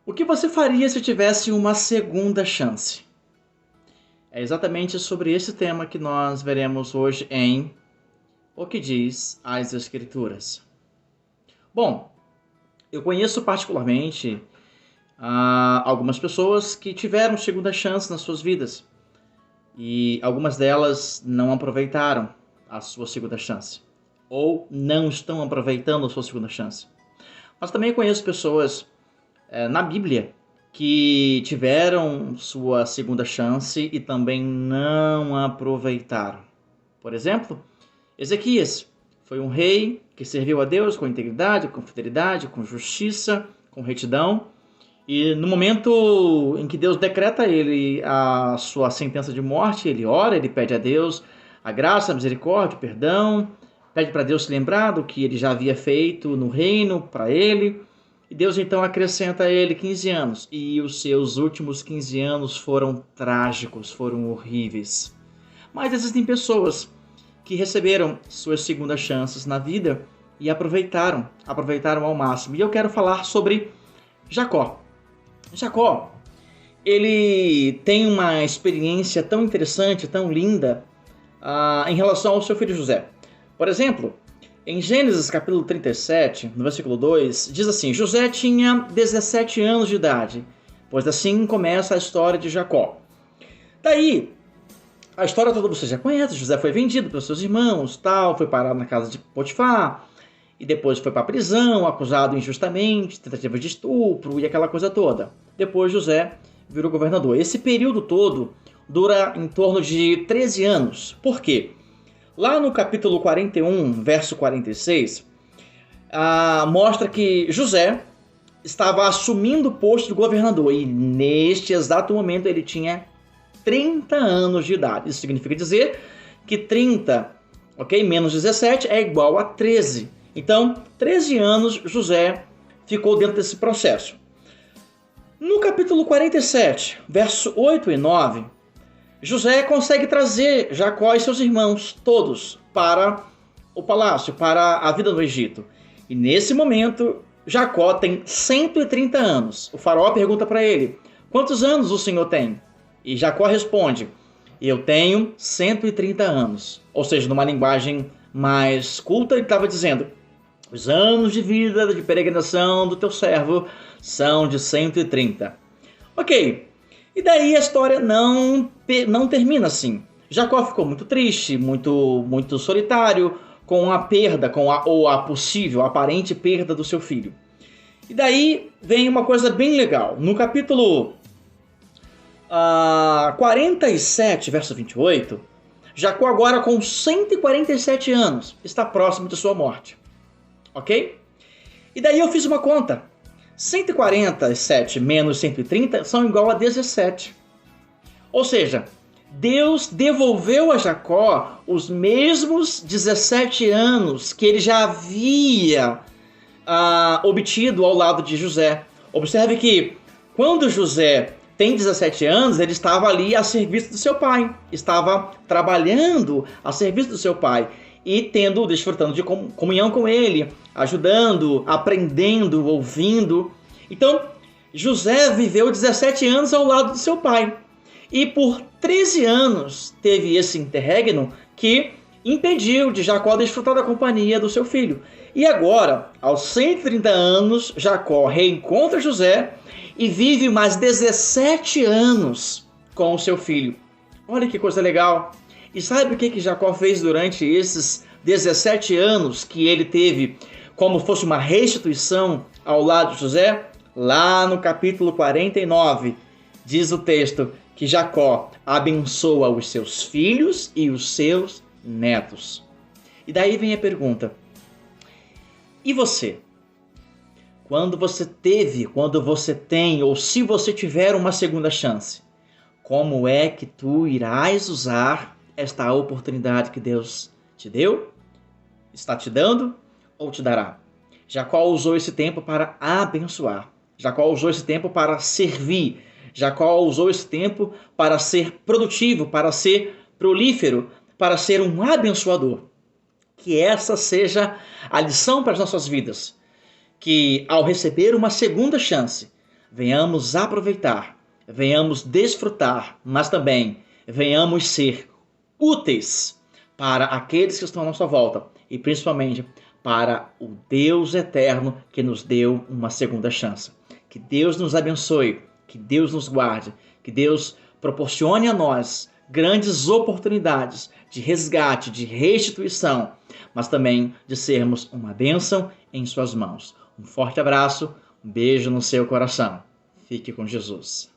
O que você faria se tivesse uma segunda chance? É exatamente sobre esse tema que nós veremos hoje em O que diz as Escrituras. Bom, eu conheço particularmente algumas pessoas que tiveram segunda chance nas suas vidas e algumas delas não aproveitaram a sua segunda chance ou não estão aproveitando a sua segunda chance. Mas também conheço pessoas na Bíblia que tiveram sua segunda chance e também não aproveitaram. Por exemplo, Ezequias foi um rei que serviu a Deus com integridade, com fidelidade, com justiça, com retidão. E no momento em que Deus decreta a ele a sua sentença de morte, ele ora, ele pede a Deus a graça, a misericórdia, o perdão, pede para Deus se lembrar do que ele já havia feito no reino para ele. E Deus então acrescenta a ele 15 anos. E os seus últimos 15 anos foram trágicos, foram horríveis. Mas existem pessoas que receberam suas segundas chances na vida e aproveitaram ao máximo. E eu quero falar sobre Jacó. Jacó, ele tem uma experiência tão interessante, tão linda em relação ao seu filho José. Por exemplo, em Gênesis capítulo 37, no versículo 2, diz assim: José tinha 17 anos de idade, pois assim começa a história de Jacó. Daí, a história toda você já conhece. José foi vendido pelos seus irmãos, foi parado na casa de Potifar, e depois foi para a prisão, acusado injustamente, tentativa de estupro e aquela coisa toda. Depois José virou governador. Esse período todo dura em torno de 13 anos. Por quê? Lá no capítulo 41, verso 46, mostra que José estava assumindo o posto de governador e neste exato momento ele tinha 30 anos de idade. Isso significa dizer que 30, menos 17 é igual a 13. Então, 13 anos José ficou dentro desse processo. No capítulo 47, verso 8 e 9, José consegue trazer Jacó e seus irmãos, todos, para o palácio, para a vida no Egito. E nesse momento, Jacó tem 130 anos. O faraó pergunta para ele: quantos anos o senhor tem? E Jacó responde: eu tenho 130 anos. Ou seja, numa linguagem mais culta, ele estava dizendo: os anos de vida, de peregrinação do teu servo são de 130. Ok. E daí a história não termina assim. Jacó ficou muito triste, muito solitário, com a perda, ou a possível, aparente perda do seu filho. E daí vem uma coisa bem legal. No capítulo 47, verso 28, Jacó agora com 147 anos, está próximo de sua morte. Ok? E daí eu fiz uma conta. 147 menos 130 são igual a 17. Ou seja, Deus devolveu a Jacó os mesmos 17 anos que ele já havia obtido ao lado de José. Observe que quando José tem 17 anos, ele estava ali a serviço do seu pai. Estava trabalhando a serviço do seu pai. E desfrutando de comunhão com ele, ajudando, aprendendo, ouvindo. Então, José viveu 17 anos ao lado de seu pai. E por 13 anos teve esse interregno que impediu de Jacó desfrutar da companhia do seu filho. E agora, aos 130 anos, Jacó reencontra José e vive mais 17 anos com o seu filho. Olha que coisa legal! E sabe o que Jacó fez durante esses 17 anos que ele teve como fosse uma restituição ao lado de José? Lá no capítulo 49, diz o texto que Jacó abençoa os seus filhos e os seus netos. E daí vem a pergunta: e você? Quando você tem, ou se você tiver uma segunda chance, como é que tu irás usar esta oportunidade que Deus te deu, está te dando ou te dará? Jacó usou esse tempo para abençoar. Jacó usou esse tempo para servir. Jacó usou esse tempo para ser produtivo, para ser prolífero, para ser um abençoador. Que essa seja a lição para as nossas vidas. Que ao receber uma segunda chance, venhamos aproveitar, venhamos desfrutar, mas também venhamos ser úteis para aqueles que estão à nossa volta e principalmente para o Deus eterno que nos deu uma segunda chance. Que Deus nos abençoe, que Deus nos guarde, que Deus proporcione a nós grandes oportunidades de resgate, de restituição, mas também de sermos uma bênção em suas mãos. Um forte abraço, um beijo no seu coração. Fique com Jesus.